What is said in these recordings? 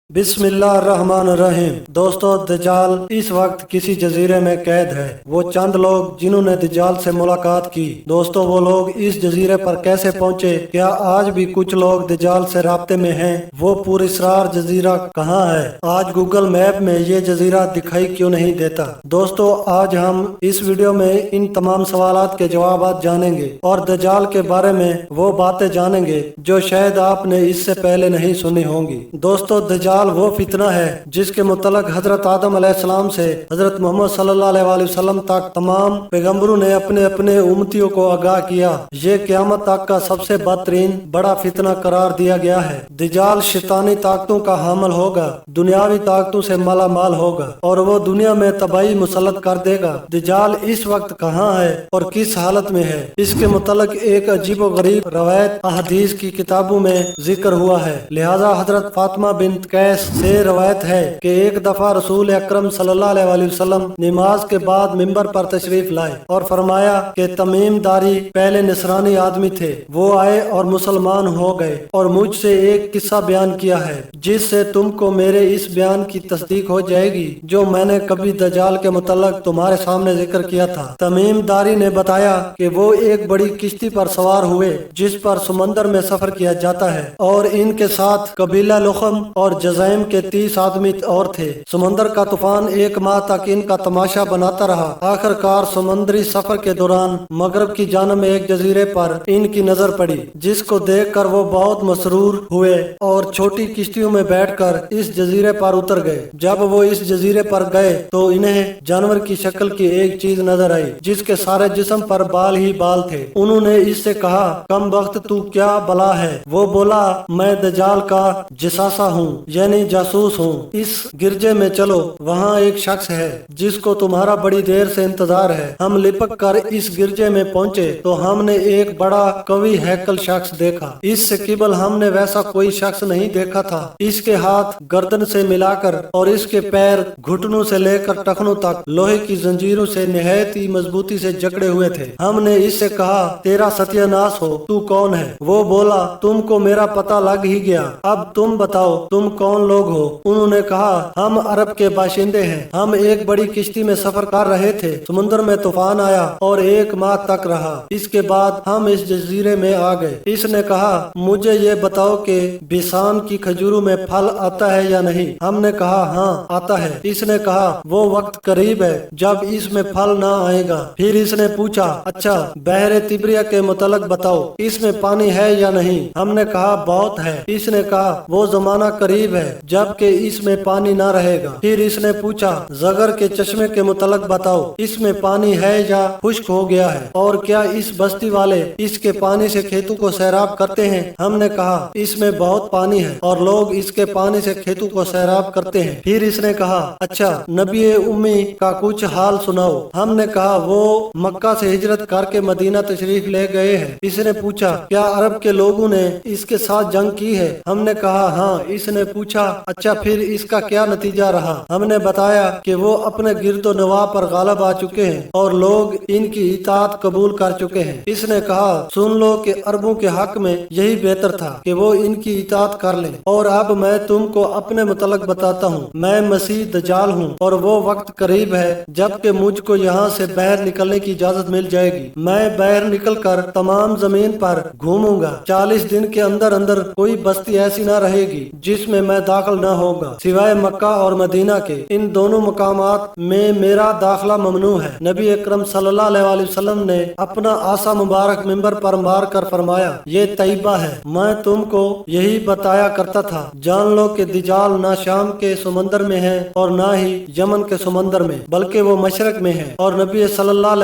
बिस्मिल्लाहिर्रहमानिर्रहीम। दोस्तों, दज्जाल इस वक्त किसी जजीरे में कैद है। वो चंद लोग जिन्होंने दज्जाल से मुलाकात की। दोस्तों, वो लोग इस जजीरे पर कैसे पहुंचे? क्या आज भी कुछ लोग दज्जाल से राब्ते में हैं? वो पुरअसरार जजीरा कहाँ है? आज गूगल मैप में ये जजीरा दिखाई क्यों नहीं देता? दोस्तों, आज हम इस वीडियो में इन तमाम सवालात के जवाब जानेंगे और दज्जाल के बारे में वो बातें जानेंगे जो शायद आपने इससे पहले नहीं सुनी होंगी। दोस्तों, दज्जाल वो फितना है जिसके मुतलक हजरत आदम अलैहिस्सलाम से हजरत मोहम्मद सल्लल्लाहु अलैहि वसल्लम तक तमाम पैगम्बरों ने अपने अपने उम्मतियों को आगाह किया। ये क़यामत तक का सबसे बदतरीन बड़ा फितना करार दिया गया है। दज्जाल शैतानी ताकतों का हामिल होगा, दुनियावी ताकतों से माला माल होगा और वो दुनिया में तबाही मुसल्लत कर देगा। दज्जाल इस वक्त कहाँ है और किस हालत में है? इसके मुतलक एक अजीबो गरीब रवायत अहदीस की किताबों में जिक्र हुआ है। लिहाजा हजरत फातिमा बिन्त कैस से रवायत है कि एक दफा रसूल अकरम सल्लल्लाहु अलैहि वसल्लम नमाज के बाद मिंबर पर तशरीफ लाए और फरमाया कि तमीम दारी पहले नसरानी आदमी थे, वो आए और मुसलमान हो गए और मुझसे एक किस्सा बयान किया है जिससे तुमको मेरे इस बयान की तस्दीक हो जाएगी जो मैंने कभी दज्जाल के मुतल्लक तुम्हारे सामने जिक्र किया था। तमीम दारी ने बताया कि वो एक बड़ी किश्ती पर सवार हुए जिस पर समंदर में सफर किया जाता है और इनके साथ कबीला लुखम और जज़ैम के 30 आदमी और थे। समंदर का तूफान एक माह तक इनका तमाशा बनाता रहा। आखिरकार समुद्री सफर के दौरान मगरब की जानब में एक जजीरे पर इनकी नजर पड़ी जिसको देखकर वो बहुत मसरूर हुए और छोटी किश्तियों में बैठकर इस जजीरे पर उतर गए। जब वो इस जजीरे पर गए तो इन्हें जानवर की शक्ल की एक चीज नजर आई जिसके सारे जिस्म पर बाल ही बाल थे। उन्होंने इससे कहा, कम वक्त तू क्या बला है? वो बोला, मैं दज्जाल का जसासा हूँ, यानी जासूस हूँ। इस गिरजे में चलो, वहाँ एक शख्स है जिसको तुम्हारा बड़ी देर से इंतजार है। हम लिपक कर इस गिरजे में पहुँचे तो हमने एक बड़ा कवि हैकल शख्स देखा। इससे किबल हमने वैसा कोई शख्स नहीं देखा था। इसके हाथ गर्दन से मिलाकर और इसके पैर घुटनों से लेकर टखनों तक लोहे की जंजीरों से निहायत ही मजबूती से जकड़े हुए थे। हमने इससे कहा, तेरा सत्यानाश हो, तू कौन है? वो बोला, तुमको मेरा पता लग ही गया, अब तुम बताओ तुम कौन लोग हो? उन्होंने कहा, हम अरब के बाशिंदे हैं। हम एक बड़ी किश्ती में सफर कर रहे थे, समुद्र में तूफान आया और एक माह तक रहा। इसके बाद हम इस जजीरे में आ गए। इसने कहा, मुझे ये बताओ कि बिसान की खजूरों में फल आता है या नहीं? हमने कहा, हाँ आता है। इसने कहा, वो वक्त करीब है जब इसमें फल ना आएगा। फिर इसने पूछा, अच्छा बहरे तिब्रिया के मुतलक बताओ, इसमें पानी है या नहीं? हमने कहा, बहुत है। इसने कहा, वो जमाना करीब है जबकि इसमें पानी ना रहेगा। फिर इसने पूछा, जगर के चश्मे के मुतलक बताओ, इसमें पानी है या खुश्क हो गया है? और क्या इस बस्ती वाले इसके पानी से खेतों को सैराब करते हैं? हमने कहा, इसमें बहुत पानी है और लोग इसके पानी से खेतों को सैराब करते हैं। फिर इसने कहा, अच्छा नबी उम्मी का कुछ हाल सुनाओ। हमने कहा, वो मक्का से हिजरत करके मदीना तशरीफ ले गए हैं। इसने पूछा, क्या अरब के लोगों ने इसके साथ जंग की है? हमने कहा, हाँ। इसने पूछा, अच्छा फिर इसका क्या नतीजा रहा? हमने बताया कि वो अपने गिरदो नवा पर गालिब आ चुके हैं और लोग इनकी इताअत कबूल कर चुके हैं। इसने कहा, सुन लो कि अरबों के हक में यही बेहतर था कि वो इनकी इताअत कर लें। और अब मैं तुमको अपने मुतलक बताता हूँ। मैं मसीह दज्जाल हूँ और वो वक्त करीब है जबकि मुझको यहाँ से बाहर निकलने की इजाजत मिल जाएगी। मैं बाहर निकलकर तमाम जमीन पर घूमूंगा। 40 दिन के अंदर अंदर कोई बस्ती ऐसी न रहेगी जिसमें मैं दाखिल न होगा सिवाय मक्का और मदीना के। इन दोनों मकामात में मेरा दाखिला ममनू है। नबी अकरम सल्लल्लाहु अलैहि वसल्लम ने अपना आसा मुबारक मिंबर पर मार कर फरमाया, ये तैयबा है। मैं तुमको यही बताया करता था। जान लो कि दज्जाल ना शाम के समंदर में है और ना ही यमन के समंदर में, बल्कि वो मशरक में है। और नबी सल्लल्लाहु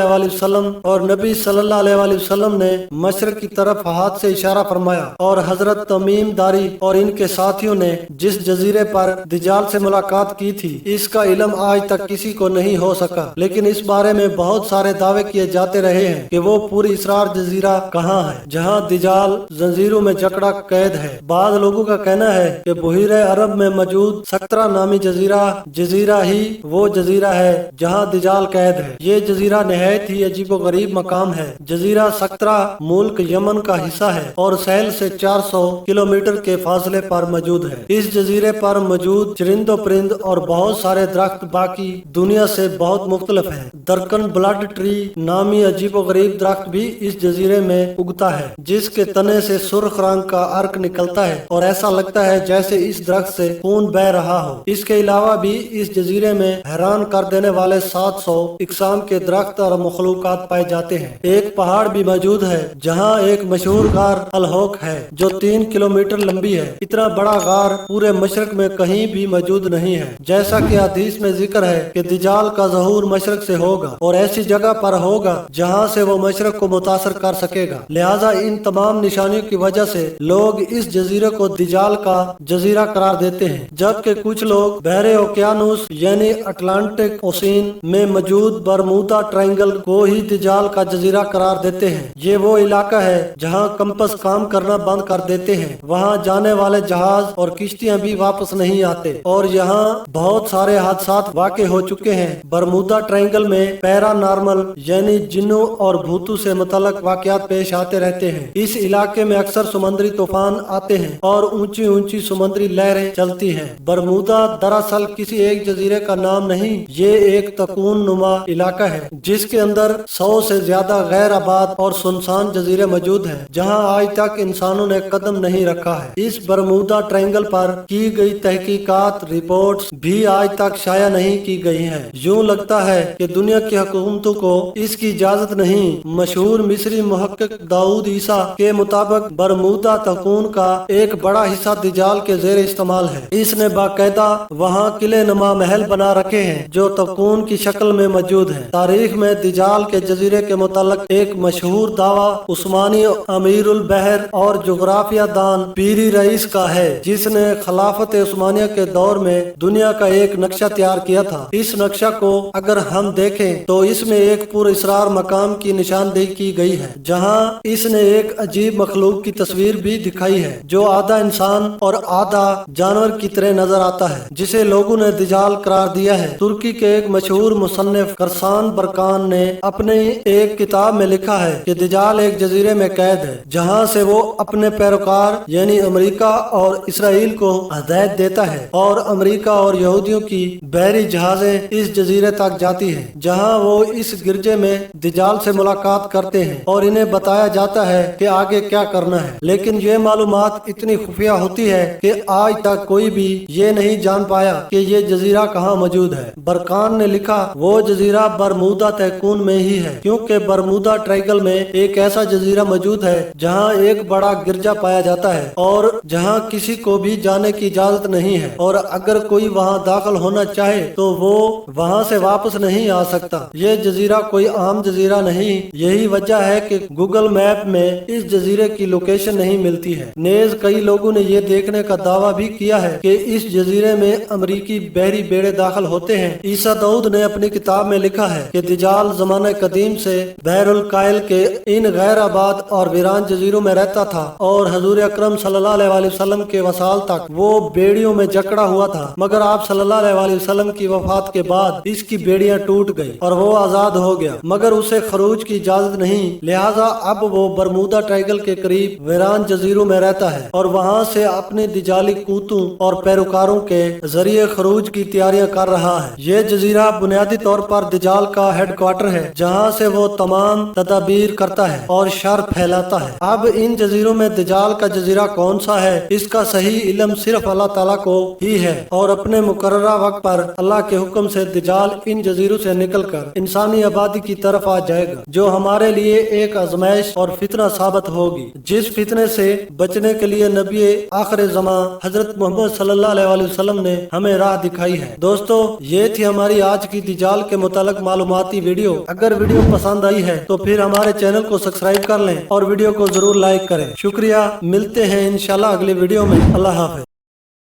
अलैहि वसल्लम ने मशरक की तरफ हाथ से इशारा फरमाया। और हजरत तमीम दारी और इनके साथियों ने जिस जजीरे पर दज्जाल से मुलाकात की थी, इसका इल्म आज तक किसी को नहीं हो सका। लेकिन इस बारे में बहुत सारे दावे किए जाते रहे हैं कि वो पुरअसरार जजीरा कहाँ है जहाँ दज्जाल जंजीरों में जकड़ा कैद है। बाद लोगों का कहना है कि बुहीरे अरब में मौजूद सक्तरा नामी जजीरा ही वो जजीरा है जहाँ दज्जाल कैद है। ये जजीरा निहायत ही अजीबो गरीब मकाम है। जजीरा सक्तरा मुल्क यमन का हिस्सा है और सहल से 400 किलोमीटर के फासले पर मौजूद है। इस इस जजीरे पर मौजूद चरिंदो परिंद और बहुत सारे दरख्त बाकी दुनिया से बहुत मुख्तलिफ हैं। दरकन ब्लड ट्री नामी अजीबोगरीब दरख्त भी इस जजीरे में उगता है, जिसके तने से सुर्ख रंग का अर्क निकलता है और ऐसा लगता है जैसे इस दरख्त से खून बह रहा हो। इसके अलावा भी इस जजीरे में हैरान कर देने वाले 700 इकसाम के दरख्त और मखलूकात पाए जाते हैं। एक पहाड़ भी मौजूद है जहाँ एक मशहूर गार अलहोक है जो 3 किलोमीटर लंबी है। इतना बड़ा गार पूरे मशरक में कहीं भी मौजूद नहीं है। जैसा कि हदीस में जिक्र है कि दज्जाल का ज़हूर मशरक से होगा और ऐसी जगह पर होगा जहाँ से वो मशरक को मुतासर कर सकेगा। लिहाजा इन तमाम निशानियों की वजह से लोग इस जजीरे को दज्जाल का जजीरा करार देते हैं, जबकि कुछ लोग बहरे ओकियानुस यानी अटलांटिक ओशियन में मौजूद बरमूदा ट्रायंगल को ही दज्जाल का जजीरा करार देते हैं। ये वो इलाका है जहाँ कंपस काम करना बंद कर देते हैं, वहाँ जाने वाले जहाज और किश्तियाँ भी वापस नहीं आते और यहाँ बहुत सारे हादसात वाक़े हो चुके हैं। बरमूदा ट्रायंगल में पैरानॉर्मल यानी जिन्नों और भूतों से मुतल्लक वाक़यात पेश आते रहते हैं। इस इलाके में अक्सर समुद्री तूफान आते हैं और ऊंची ऊंची समुद्री लहरें चलती हैं। बरमूदा दरअसल किसी एक जजीरे का नाम नहीं, ये एक तकून नुमा इलाका है जिसके अंदर 100 से ज्यादा गैर आबाद और सुनसान जजीरे मौजूद हैं, जहां आज तक इंसानों ने कदम नहीं रखा है। इस बरमूदा ट्रायंगल पर की गई तहकीकात रिपोर्ट्स भी आज तक शाया नहीं की गई हैं। यूं लगता है कि दुनिया की हुकूमतों को इसकी इजाजत नहीं। मशहूर मिस्री मुहक्किक दाऊद ईसा के मुताबिक बरमूदा तकून का एक बड़ा हिस्सा दज्जाल के जेर इस्तेमाल है। इसने बाकायदा वहाँ किले नुमा महल बना रखे हैं जो तकून की शक्ल में मौजूद है। तारीख में दज्जाल के जजीरे के मुतालिक एक मशहूर दावा उस्मानी अमीरुल बहर और जोग्राफिया दान पीरी रईस का है, जिसने खिलाफत उस्मानिया के दौर में दुनिया का एक नक्शा तैयार किया था। इस नक्शा को अगर हम देखें तो इसमें एक पुरअसरार मकाम की निशानदेही की गई है, जहाँ इसने एक अजीब मखलूक की तस्वीर भी दिखाई है जो आधा इंसान और आधा जानवर की तरह नजर आता है, जिसे लोगों ने दज्जाल करार दिया है। तुर्की के एक मशहूर मुसन्निफ करसान बरकान ने अपने एक किताब में लिखा है कि दज्जाल एक जजीरे में कैद है जहाँ से वो अपने पैरोकार यानी अमेरिका और इसराइल को हदायत देता है और अमेरिका और यहूदियों की बहरी जहाजें इस जजीरे तक जाती हैं, जहाँ वो इस गिरजे में दज्जाल से मुलाकात करते हैं और इन्हें बताया जाता है कि आगे क्या करना है। लेकिन ये मालूमात इतनी खुफिया होती है कि आज तक कोई भी ये नहीं जान पाया कि ये जजीरा कहाँ मौजूद है। बरकान ने लिखा वो जजीरा बरमूदा तहकून में ही है, क्योंकि बरमूदा ट्रायंगल में एक ऐसा जजीरा मौजूद है जहाँ एक बड़ा गिरजा पाया जाता है और जहाँ किसी को भी जाने की इजाजत नहीं है और अगर कोई वहाँ दाखिल होना चाहे तो वो वहाँ से वापस नहीं आ सकता। ये जजीरा कोई आम जजीरा नहीं। यही वजह है कि गूगल मैप में इस जजीरे की लोकेशन नहीं मिलती है। नेज कई लोगों ने ये देखने का दावा भी किया है कि इस जजीरे में अमरीकी बहरी बेड़े दाखिल होते हैं। ईसा दाऊद ने अपनी किताब में लिखा है कि दज्जाल ज़माने कदीम से बहरुल कायल के इन गैर आबाद और वीरान जजीरों में रहता था और हजूर अकरम सल्लल्लाहु अलैहि वसल्लम के वसाल तक वो बेड़ियों में जकड़ा हुआ था, मगर आप सल्लल्लाहु अलैहि वसल्लम की वफात के बाद इसकी बेड़ियां टूट गई और वो आजाद हो गया, मगर उसे खरूज की इजाजत नहीं। लिहाजा अब वो बरमूदा ट्रायंगल के करीब वीरान जजीरों में रहता है और वहाँ से अपनी दज्जाली कूतों और पैरोकारों के जरिए खरूज की तैयारियां कर रहा है। ये जजीरा बुनियादी तौर पर दज्जाल का हेडक्वार्टर है, जहाँ से वो तमाम तदाबीर करता है और शर फैलाता है। अब इन जजीरों में दज्जाल का जजीरा कौन सा है, इसका सही इल्म सिर्फ अल्लाह ताला को ही है और अपने मुकर्ररा वक्त पर अल्लाह के हुक्म से दज्जाल इन जजीरों से निकलकर इंसानी आबादी की तरफ आ जाएगा, जो हमारे लिए एक आजमाइश और फितना साबित होगी, जिस फितने से बचने के लिए नबी आखिर ज़मां हजरत मोहम्मद सल्लल्लाहु अलैहि वसल्लम ने हमें राह दिखाई है। दोस्तों, ये थी हमारी आज की दज्जाल के मुतालिक मालूमाती वीडियो। अगर वीडियो पसंद आई है तो फिर हमारे चैनल को सब्सक्राइब कर लें और वीडियो को जरूर लाइक करें। शुक्रिया। मिलते हैं इंशाल्लाह अगले वीडियो में। अल्लाह हाफ़िज़।